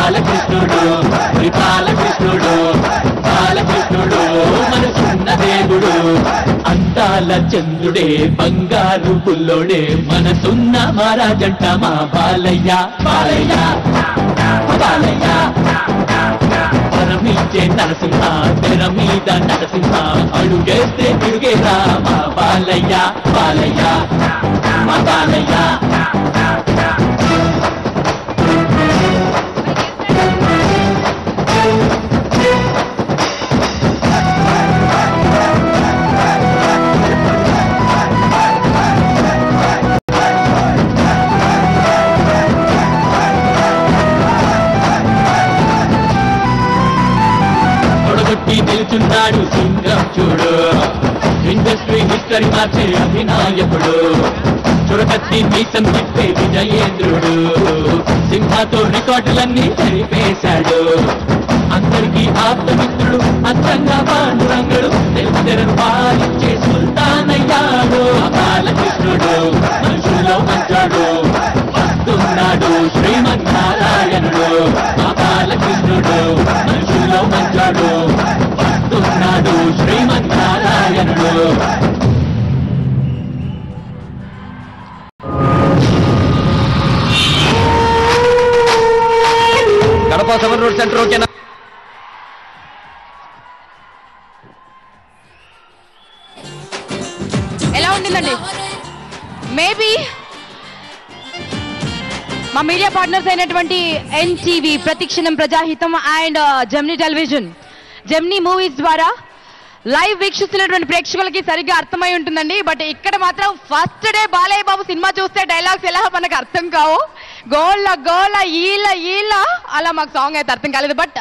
బాలకృష్ణుడు బాలకృష్ణుడు బాలకృష్ణుడు మనసున్న దేవుడు అందాల చంద్రుడే బంగారు పుల్లోడే మనసున్న మహారాజంట మా బాలయ్య బాలయ్య బాలయ్య పరమించే నరసింహ తెర మీద నరసింహ అడుగేస్తే తిరిగేరా మా బాలయ్య బాలయ్య మా బాలయ్య నిల్చున్నాడు సింగం చూడు ఇండస్ట్రీ హిస్టరీ మార్చే అభినాయకుడు చురకత్తి మీసం తిప్పే విజయేంద్రుడు సింహాతో రికార్డులన్నీ సరిపేశాడు అందరికీ ఆప్తమిత్రుడు అందంగా పాండురంగుడు తెరను పాలించే సుల్తానయ్యాడు బాలకృష్ణుడు మనుషుల్లో మంచాడు వస్తున్నాడు శ్రీమన్నారాయణుడు బాలకృష్ణుడు మనుషుల్లో మంచాడు వస్తున్నాడు శ్రీమన్నారాయణుడు కడప 7 రోడ్ సెంటర్ ఓకేనా ఎలా ఉండిందండి మేబీ మా మీడియా పార్ట్నర్స్ అయినటువంటి ఎన్టీవీ ప్రతిక్షణం ప్రజాహితం and Gemini television Gemini movies ద్వారా లైవ్ వీక్షిస్తున్నటువంటి ప్రేక్షకులకి సరిగ్గా అర్థమై ఉంటుందండి బట్ ఇక్కడ మాత్రం first day Balayya Babu cinema చూస్తే డైలాగ్స్ ఎలా మనకు అర్థం కావు గోళ్ళ గోళ్ళ ఈళ్ళ ఈళ్ళ అలా మాకు సాంగ్ అయితే అర్థం కాలేదు బట్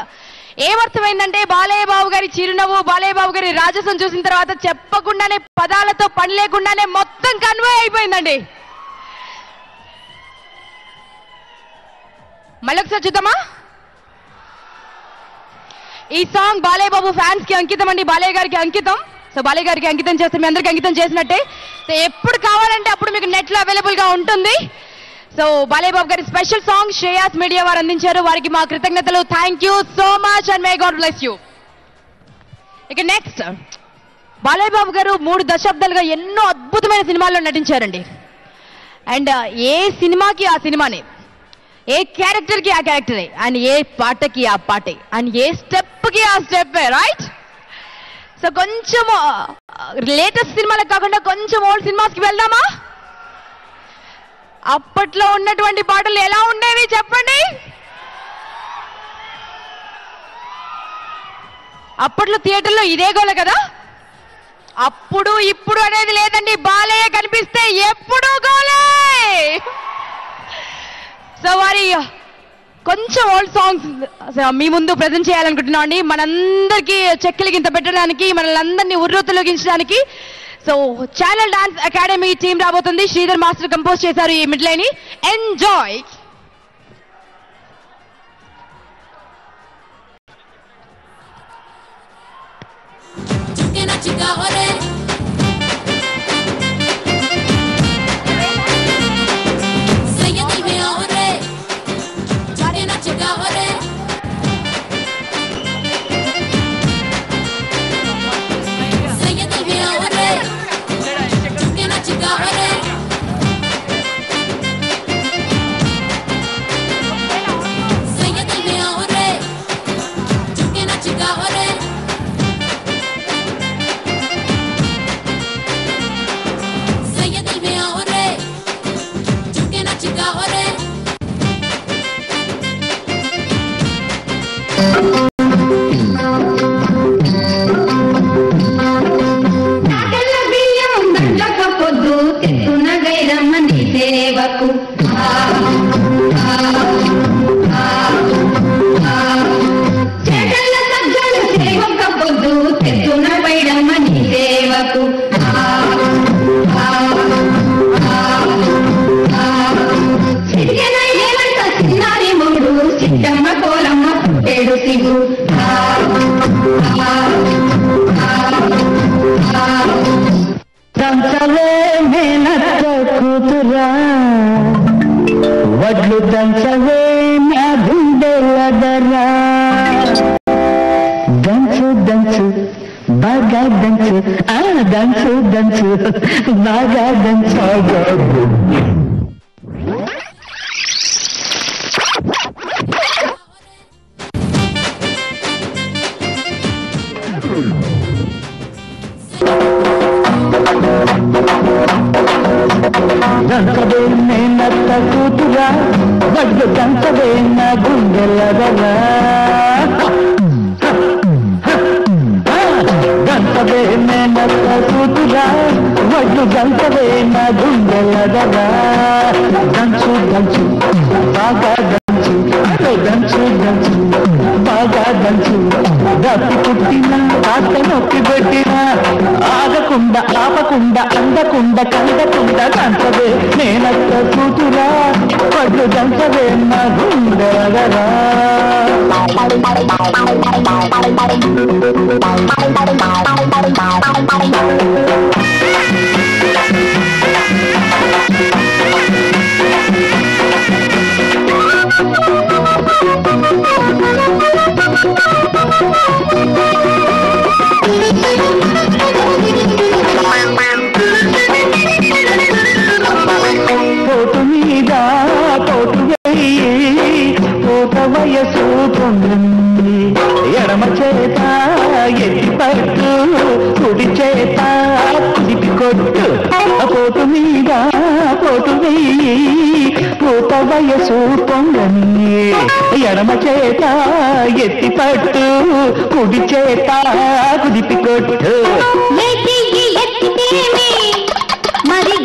ఏమర్థమైందంటే బాలయ్య బాబు గారి చిరునవ్వు బాలయ్య బాబు గారి రాజసం చూసిన తర్వాత చెప్పకుండానే పదాలతో పని లేకుండానే మొత్తం కన్వే అయిపోయిందండి మళ్ళొకసారి చూద్దామా ఈ సాంగ్ బాలయ్య బాబు ఫ్యాన్స్ కి అంకితం అండి బాలయ్య గారికి అంకితం సో బాలయ్య గారికి అంకితం చేస్తే మీ అందరికి అంకితం చేసినట్టే సో ఎప్పుడు కావాలంటే అప్పుడు మీకు నెట్ లో అవైలబుల్ గా ఉంటుంది సో బాలయ్య బాబు గారి స్పెషల్ సాంగ్ శ్రేయాస్ మీడియా వారు అందించారు వారికి మా కృతజ్ఞతలు thank you so much and may God bless you ఇక నెక్స్ట్ బాలయ్య బాబు గారు 3 దశాబ్దాలుగా ఎన్నో అద్భుతమైన సినిమాల్లో నటించారండి అండ్ ఏ సినిమాకి ఆ సినిమానే ఏ క్యారెక్టర్ కి ఆ క్యారెక్టరే అండ్ ఏ పాటకి ఆ పాటే అండ్ ఏ స్టెప్ కి ఆ స్టెప్ రైట్ సో కొంచెం లేటెస్ట్ సినిమాలకు కాకుండా కొంచెం ఓల్డ్ సినిమాస్ కి వెళ్దామా అప్పట్లో ఉన్నటువంటి పాటలు ఎలా ఉండేవి చెప్పండి అప్పట్లో థియేటర్లో ఇదే గోల కదా అప్పుడు ఇప్పుడు అనేది లేదండి బాలయ్య కనిపిస్తే ఎప్పుడు గోలే సో వారి కొంచెం ఓల్డ్ సాంగ్స్ మీ ముందు ప్రజెంట్ చేయాలనుకుంటున్నాం అండి మనందరికీ చెక్కలిగింత పెట్టడానికి మనల్ని అందరినీ ఉర్రూతలొగించడానికి so channel dance academy team రాబోతుంది శ్రీధర్ మాస్టర్ కంపోజ్ చేశారు ఈ మిడ్లైని ఎంజాయ్ వడ్లు దంచవే నా గుండెల దంచు దంచు దంచు బాగా దంచు దంచవే నేనత్త కూతురా వడ్డు దంచవే నా గుండెలదరా దంచవే నేనత్త కూతురా వడ్డు దంచవే నా గుండెలదరా దంచు దంచు బాగా దంచు దంచు దంచు బాగా దంచు దప్పి పుట్టినా కాస్త నొప్పి పెట్టినా ఆగకుండా ఆపకుండా అందకుండా కందకుండా దంచవే నేనత్త కూతురా పళ్ళు దంచవే నా గుండెలదరా పోటు మీద పోటు వేయి పోట వయసు పొంది ఎడమ చేత ఎత్తి పట్టు కుడి చేత కుదిపి కొట్టు పోటు మీద పోటు వేయి పోట వయసు పొంగని ఎడమ చేత ఎత్తి పట్టు కుడి చేత కుదిపి కొట్టు మరి